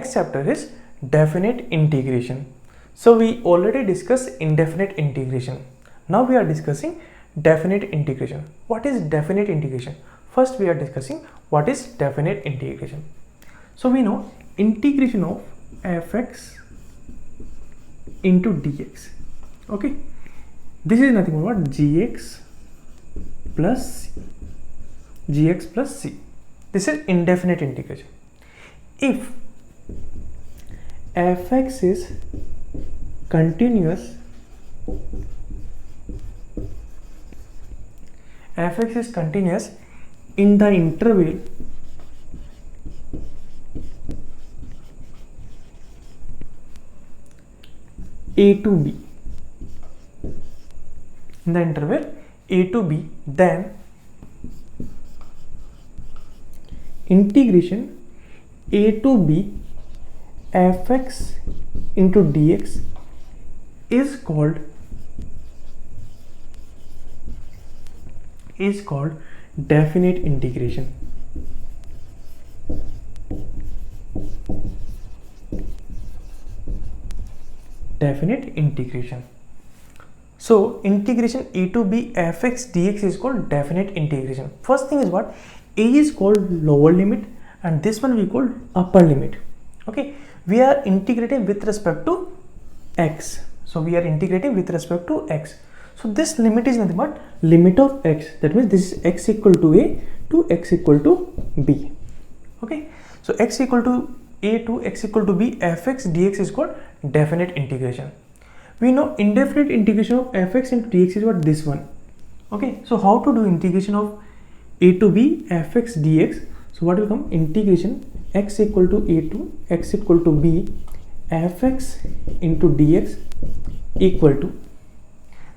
next chapter is definite integration. So we already discussed indefinite integration. Now we are discussing definite integration. What is definite integration? First we are discussing what is definite integration. So we know integration of fx into dx. Okay, this is nothing but gx plus c. This is indefinite integration. If fx is continuous, in the interval a to b, then integration a to b fx into dx is called definite integration. Definite integration. So integration a to b fx dx is called definite integration. First thing is what? A is called lower limit and this one we call upper limit. Okay, we are integrating with respect to x. So we are integrating with respect to x. So this limit is nothing but limit of x. That means this is x equal to a to x equal to b. Okay, so x equal to a to x equal to b fx dx is called definite integration. We know indefinite integration of fx into dx is what? This one. Okay, so how to do integration of a to b fx dx? So what will come? Integration x equal to a to x equal to b fx into dx equal to,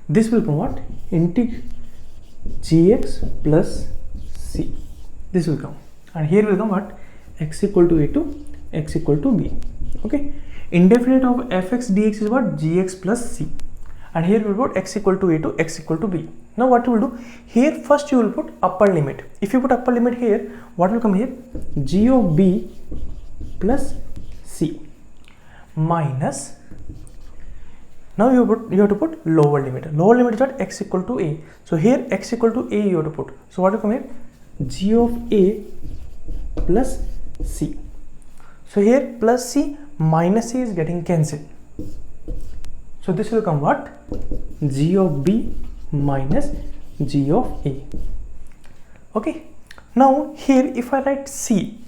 this will come what? Gx plus c. This will come, and here will come what? X equal to a to x equal to b. Okay, indefinite of fx dx is what? Gx plus c, and here we will put x equal to a to x equal to b. Now what you will do here? First you will put upper limit. If you put upper limit here, what will come here? G of b plus c minus, now you have to put lower limit. Lower limit is what? X equal to a. So here x equal to a you have to put. So what will come here? G of a plus c. So here plus c minus c is getting cancelled. So this will come what? G of b minus g of a. Okay, now here if I write c,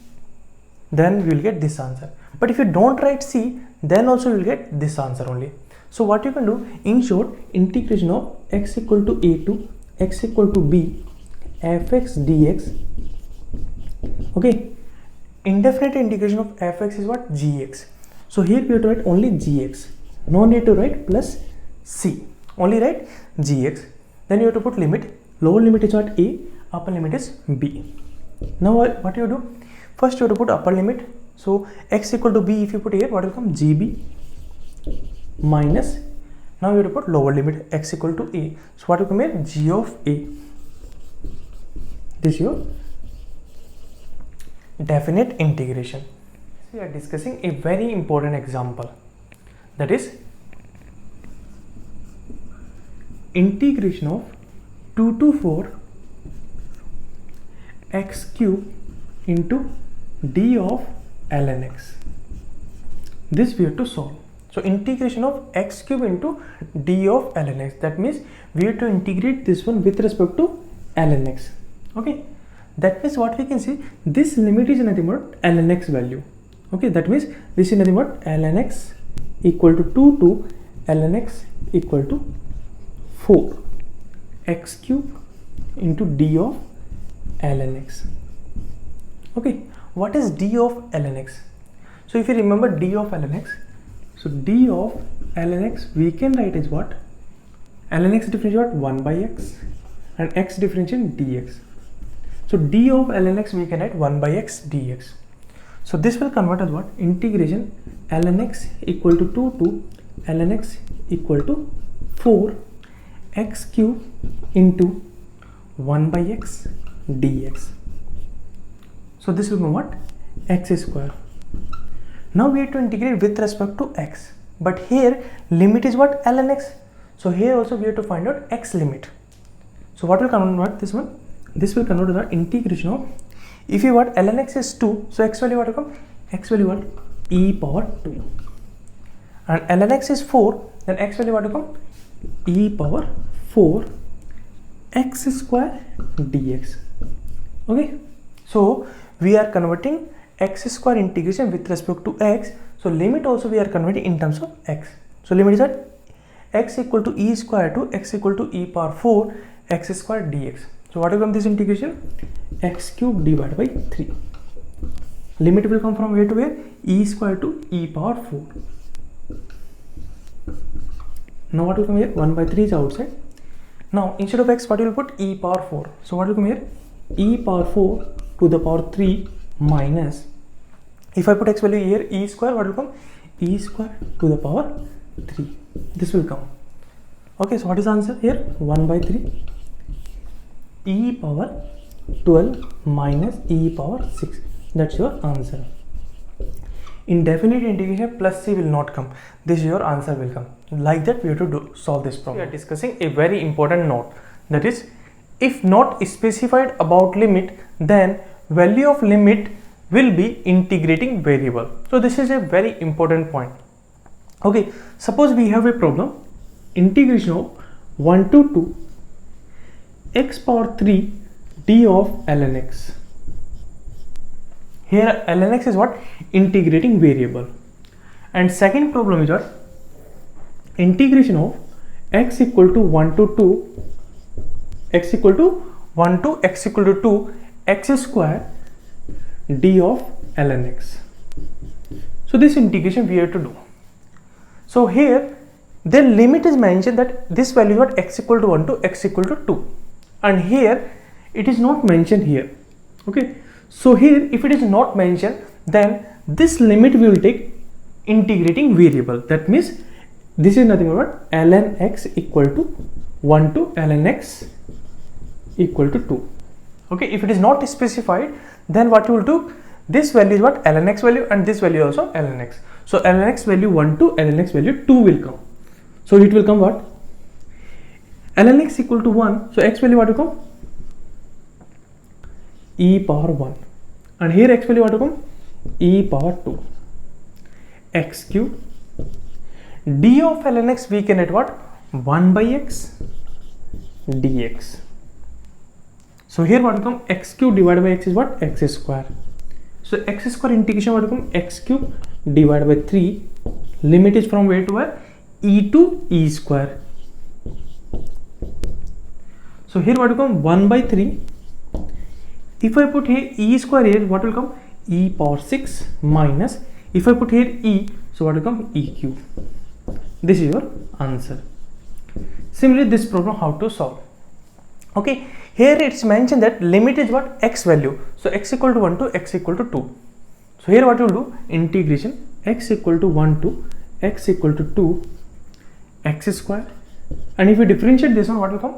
then we will get this answer. But if you don't write c, then also you will get this answer only. So what you can do, in short, integration of x equal to a to x equal to b fx dx. Okay, indefinite integration of fx is what? Gx. So here we have to write only gx. No need to write plus c. Only write gx. Then you have to put limit. Lower limit is what? A. Upper limit is b. Now what you do? First you have to put upper limit. So x equal to b, if you put here, what will come? Gb minus, now you have to put lower limit x equal to a. So what will come here? G of a. This is your definite integration. We are discussing a very important example, that is integration of 2 to 4 x cube into d of ln x. This we have to solve. So integration of x cube into d of ln x, that means we have to integrate this one with respect to ln x. Okay, that means what we can see, this limit is nothing but ln x value. Okay, that means this is nothing but ln x equal to 2 to ln x equal to 4 x cube into d of ln x. Okay, what is d of ln x? So if you remember d of ln x, so d of ln x we can write as what? Ln x differentiate 1 by x and x differentiate dx. So d of ln x we can write 1 by x dx. So this will convert as what? Integration ln x equal to 2 to ln x equal to 4 x cube into 1 by x dx. So this will become what? X square. Now we have to integrate with respect to x, but here limit is what? ln x. So here also we have to find out x limit. So what will convert this one? This will convert to the integration of, if you what, ln x is 2, so x value what will come? X value what? E power 2. And ln x is 4, then x value what will come? E power 4 x square dx. Okay, so we are converting x square integration with respect to x. So limit also we are converting in terms of x. So limit is at x equal to e square to x equal to e power 4 x square dx. So what will come this integration? X cube divided by 3. Limit will come from where to where? E square to e power 4. Now what will come here? 1 by 3 is outside. Now instead of x, what you will put? E power 4. So what will come here? E power 4 to the power 3 minus, if I put x value here, e square, what will come? E square to the power 3. This will come. Okay, so what is the answer here? 1 by 3 e power 12 minus e power 6. That's your answer. Indefinite integration plus c will not come. This is your answer will come. Like that we have to solve this problem. We are discussing a very important note, that is, if not specified about limit, then value of limit will be integrating variable. So this is a very important point. Okay, suppose we have a problem, integration of 1 to 2 x power 3 d of ln x. Here ln x is what? Integrating variable. And second problem is what? Integration of x equal to 1 to 2 x equal to 1 to x equal to 2 x square d of ln x. So this integration we have to do. So here the limit is mentioned that this value is what? X equal to 1 to x equal to 2, and here it is not mentioned here. Okay, so here if it is not mentioned, then this limit we will take integrating variable. That means this is nothing but ln x equal to 1 to ln x equal to 2. Okay, if it is not specified, then what you will do, this value is what? Ln x value, and this value also ln x. So ln x value 1 to ln x value 2 will come. So it will come what? Ln x equal to 1, so x value what will come? E power 1, and here x value what will come? E power 2 x cube d of ln x we can at what? 1 by x dx. So here what will come? X cube divided by x is what? X square. So x square integration what will come? X cube divided by 3. Limit is from where to where? E to e square. So here what will come? 1 by 3. If I put here e square here, what will come? E power 6 minus, if I put here e, so what will come? E cube. This is your answer. Similarly, this problem how to solve? Okay, here it's mentioned that limit is what? X value. So x equal to 1 to x equal to 2. So here what you will do? Integration x equal to 1 to x equal to 2 x square, and if you differentiate this one, what will come?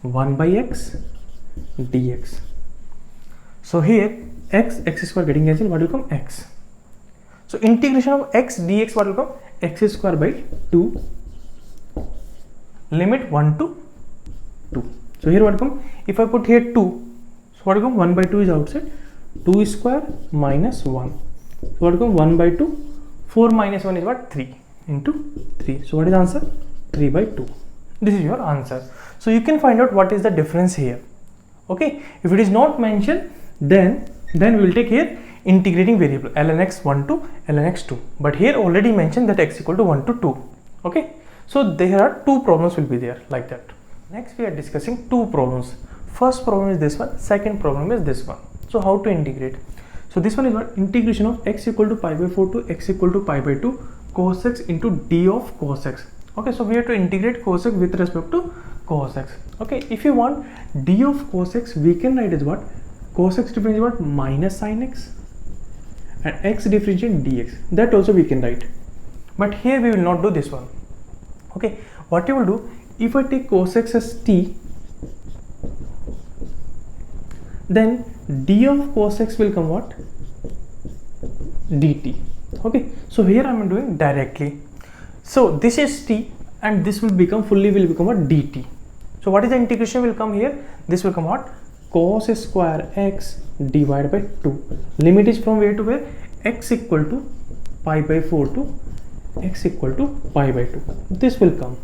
1 by x dx. So here x square getting cancelled, what will come? X. So integration of x dx, what will come? X square by 2, limit 1 to 2. So here what will come? If I put here 2, so what will come? 1 by 2 is outside, 2 square minus 1. So what will come? 1 by 2, 4 minus 1 is what? 3 into 3. So what is the answer? 3 by 2. This is your answer. So you can find out what is the difference here. Okay, if it is not mentioned, then we will take here integrating variable ln x 1 to ln x 2, but here already mentioned that x equal to 1 to 2. Okay, so there are two problems will be there like that. Next we are discussing two problems. First problem is this one, second problem is this one. So how to integrate? So this one is what? Integration of x equal to pi by 4 to x equal to pi by 2 cos x into d of cos x. Okay, so we have to integrate cos x with respect to cos x. Okay, if you want d of cos x, we can write as what? Cos x differentiate what? Minus sin x, and x differentiate dx. That also we can write, but here we will not do this one. Okay, what you will do, if I take cos x as t, then d of cos x will come what? Dt. Okay, so here I am doing directly. So this is t and this will become a dt. So what is the integration will come here? This will come out cos square x divided by 2. Limit is from where to where? X equal to pi by 4 to x equal to pi by 2. This will come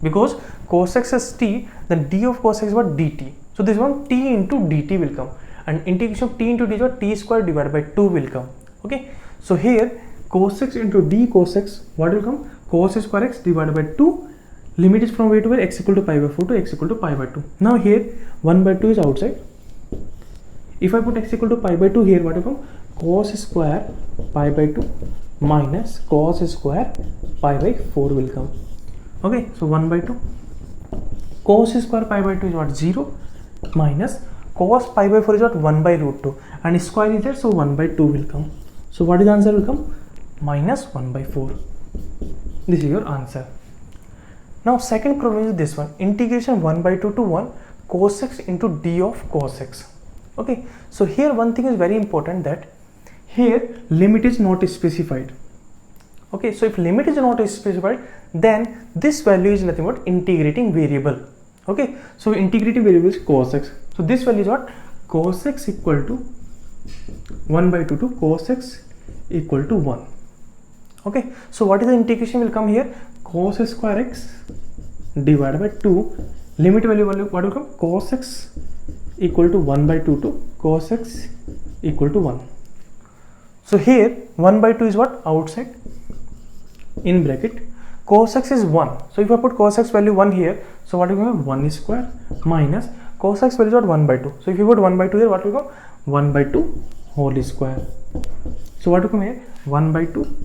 because cos x is t, then d of cos x is what? Dt. So this one t into dt will come, and integration of t into d is what? T square divided by 2 will come. Okay, so here cos x into d cos x, what will come? Cos square x divided by 2. Limit is from where to where? X equal to pi by 4 to x equal to pi by 2. Now here 1 by 2 is outside. If I put x equal to pi by 2 here, what will come? Cos square pi by 2 minus cos square pi by 4 will come. Okay, so 1 by 2. Cos square pi by 2 is what? 0 minus cos pi by 4 is what? 1 by root 2, and square is there, so 1 by 2 will come. So what is the answer will come? Minus 1 by 4. This is your answer. Now second problem is this one, integration 1 by 2 to 1 cos x into d of cos x. Okay, so here one thing is very important, that here limit is not specified. Okay, so if limit is not specified, then this value is nothing but integrating variable. Okay, so integrating variable is cos x. So this value is what? Cos x equal to 1 by 2 to cos x equal to 1. Okay, so what is the integration will come here? Cos square x divided by 2, limit value what will come? Cos x equal to 1 by 2 to cos x equal to 1. So here 1 by 2 is what? Outside, in bracket, cos x is 1. So if I put cos x value 1 here, so what will come? 1 square minus cos x value is what? 1 by 2. So if you put 1 by 2 here, what will come? 1 by 2 whole square. So what will come here? 1 by 2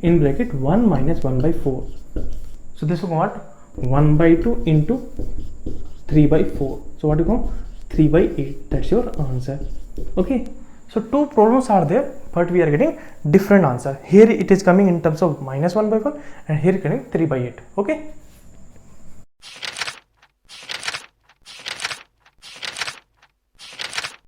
in bracket 1 minus 1 by 4. So this will come what? 1 by 2 into 3 by 4. So what will come? 3 by 8. That's your answer. Okay, so two problems are there, but we are getting different answer. Here it is coming in terms of minus 1 by 4, and here getting 3 by 8. Okay.